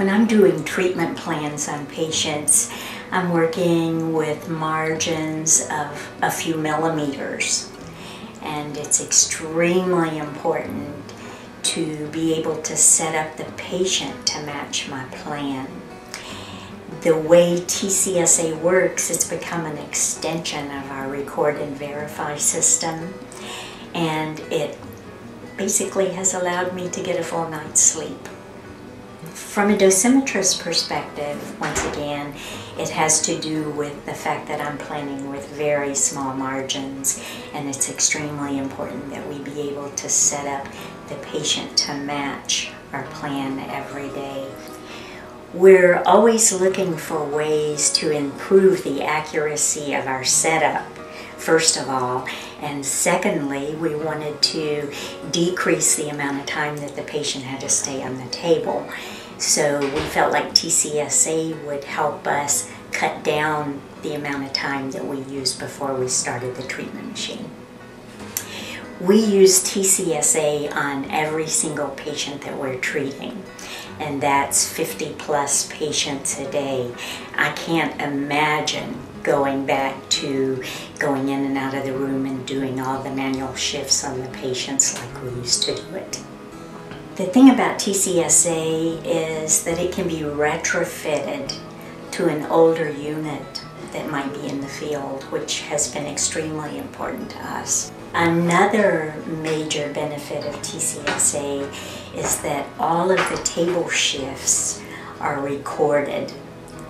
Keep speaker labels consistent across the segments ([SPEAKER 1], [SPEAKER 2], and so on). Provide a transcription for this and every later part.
[SPEAKER 1] When I'm doing treatment plans on patients, I'm working with margins of a few millimeters, and it's extremely important to be able to set up the patient to match my plan. The way TCSA works, it's become an extension of our Record and Verify system, and it basically has allowed me to get a full night's sleep. From a dosimetrist perspective, once again, it has to do with the fact that I'm planning with very small margins, and it's extremely important that we be able to set up the patient to match our plan every day. We're always looking for ways to improve the accuracy of our setup, first of all, and secondly, we wanted to decrease the amount of time that the patient had to stay on the table. So we felt like TCSA would help us cut down the amount of time that we used before we started the treatment machine. We use TCSA on every single patient that we're treating, and that's 50 plus patients a day. I can't imagine going back to going in and out of the room and doing all the manual shifts on the patients like we used to do it. The thing about TCSA is that it can be retrofitted to an older unit that might be in the field, which has been extremely important to us. Another major benefit of TCSA is that all of the table shifts are recorded,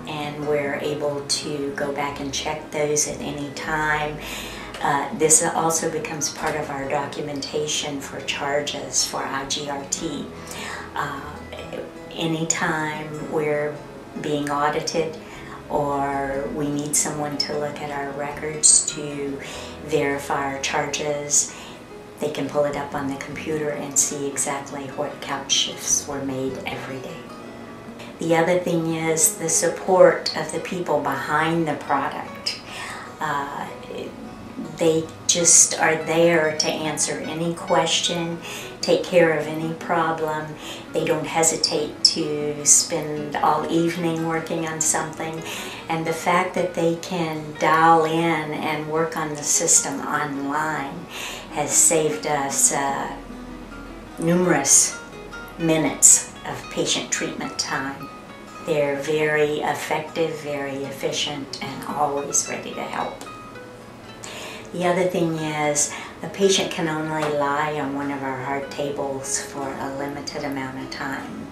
[SPEAKER 1] and we're able to go back and check those at any time. This also becomes part of our documentation for charges for IGRT. Anytime we're being audited or we need someone to look at our records to verify our charges, they can pull it up on the computer and see exactly what couch shifts were made every day. The other thing is the support of the people behind the product. They just are there to answer any question, take care of any problem. They don't hesitate to spend all evening working on something. And the fact that they can dial in and work on the system online has saved us numerous minutes of patient treatment time. They're very effective, very efficient, and always ready to help. The other thing is, a patient can only lie on one of our hard tables for a limited amount of time.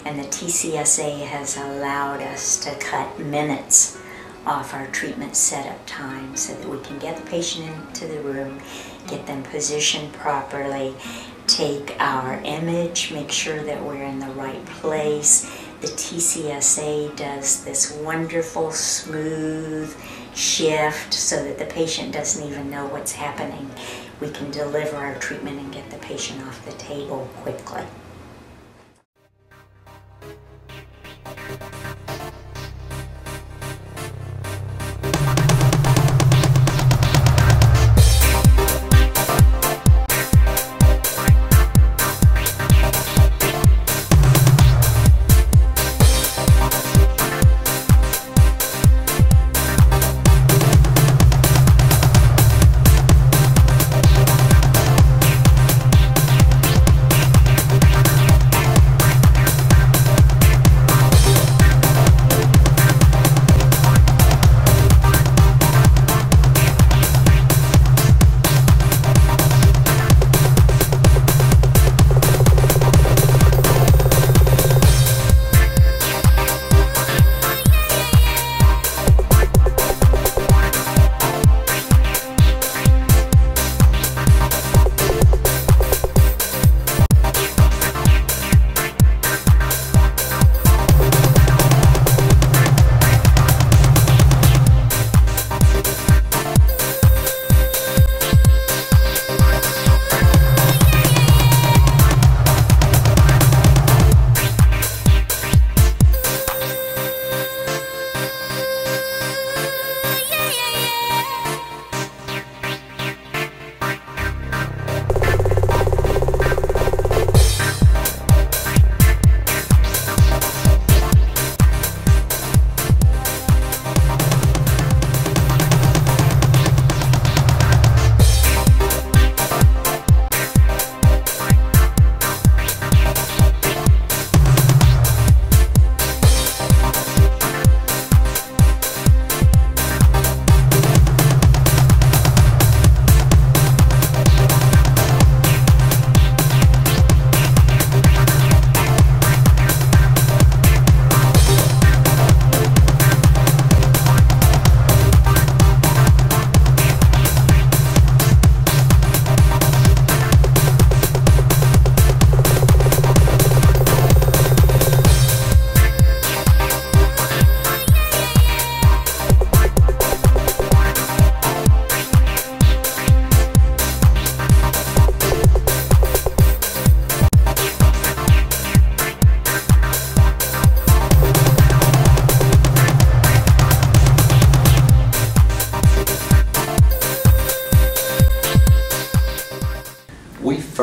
[SPEAKER 1] And the TCSA has allowed us to cut minutes off our treatment setup time so that we can get the patient into the room, get them positioned properly, take our image, make sure that we're in the right place. The TCSA does this wonderful, smooth shift so that the patient doesn't even know what's happening. We can deliver our treatment and get the patient off the table quickly.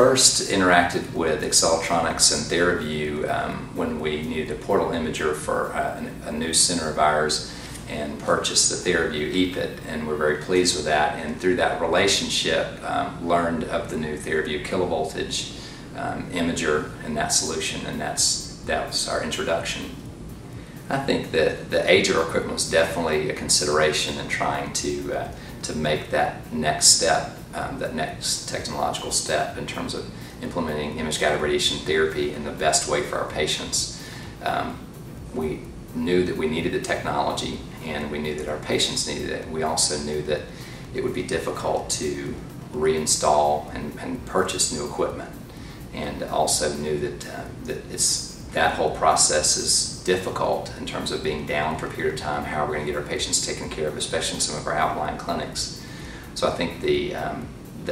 [SPEAKER 2] first interacted with Exceltronics and Theraview when we needed a portal imager for a new center of ours, and purchased the Theraview EPID, and we're very pleased with that. And through that relationship, learned of the new Theraview kilovoltage imager and that solution, and that was our introduction. I think that the age of our equipment was definitely a consideration in trying to make that next step, that next technological step in terms of implementing image-guided radiation therapy in the best way for our patients. We knew that we needed the technology, and we knew that our patients needed it. We also knew that it would be difficult to reinstall and purchase new equipment, and also knew that that whole process is difficult in terms of being down for a period of time. How are we going to get our patients taken care of, especially in some of our outlying clinics? So I think the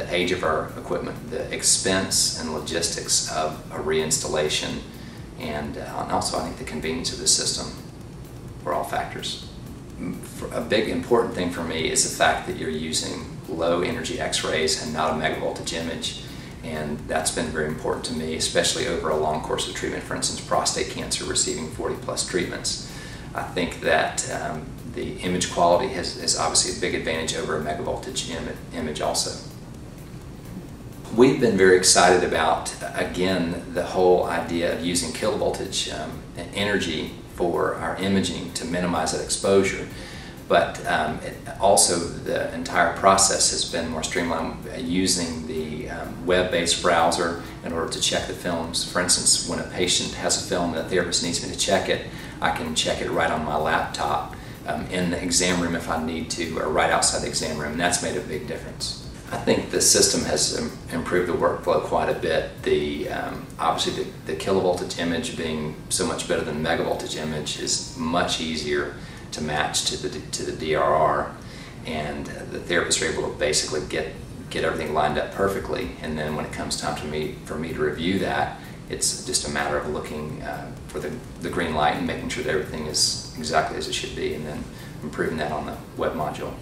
[SPEAKER 2] age of our equipment, the expense and logistics of a reinstallation, and also I think the convenience of the system were all factors. A big important thing for me is the fact that you're using low energy x-rays and not a megavoltage image, and that's been very important to me, especially over a long course of treatment. For instance, prostate cancer, receiving 40+ treatments. I think that the image quality is obviously a big advantage over a megavoltage image also. We've been very excited about, again, the whole idea of using kilovoltage energy for our imaging to minimize that exposure, but also the entire process has been more streamlined using the web-based browser in order to check the films. For instance, when a patient has a film and the therapist needs me to check it, I can check it right on my laptop in the exam room if I need to, or right outside the exam room, and that's made a big difference. I think the system has improved the workflow quite a bit. Obviously the kilovoltage image being so much better than megavoltage image is much easier to match to the DRR, and the therapists are able to basically get everything lined up perfectly, and then when it comes time for me to review that, it's just a matter of looking for the green light and making sure that everything is exactly as it should be, and then improving that on the web module.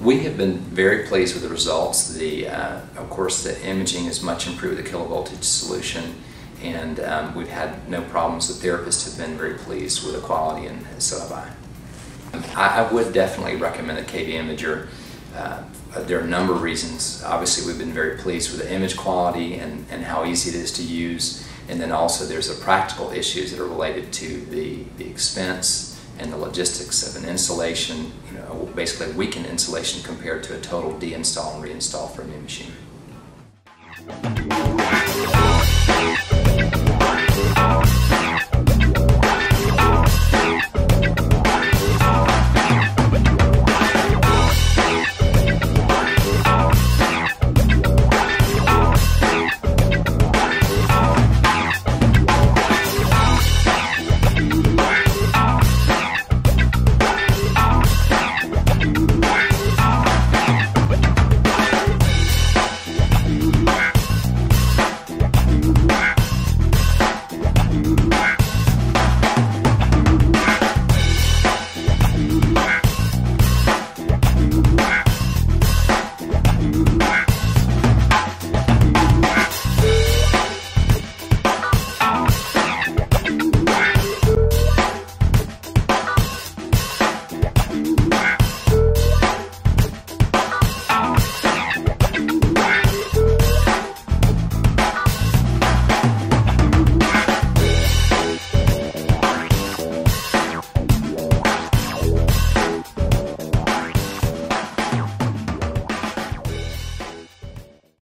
[SPEAKER 2] We have been very pleased with the results. Of course, the imaging is much improved with the kilovoltage solution, and we've had no problems. The therapists have been very pleased with the quality, and so have I. I would definitely recommend the KV Imager. There are a number of reasons. Obviously, we've been very pleased with the image quality and how easy it is to use, and then also there's the practical issues that are related to the expense and the logistics of an installation, basically a weekend installation compared to a total deinstall and reinstall for a new machine.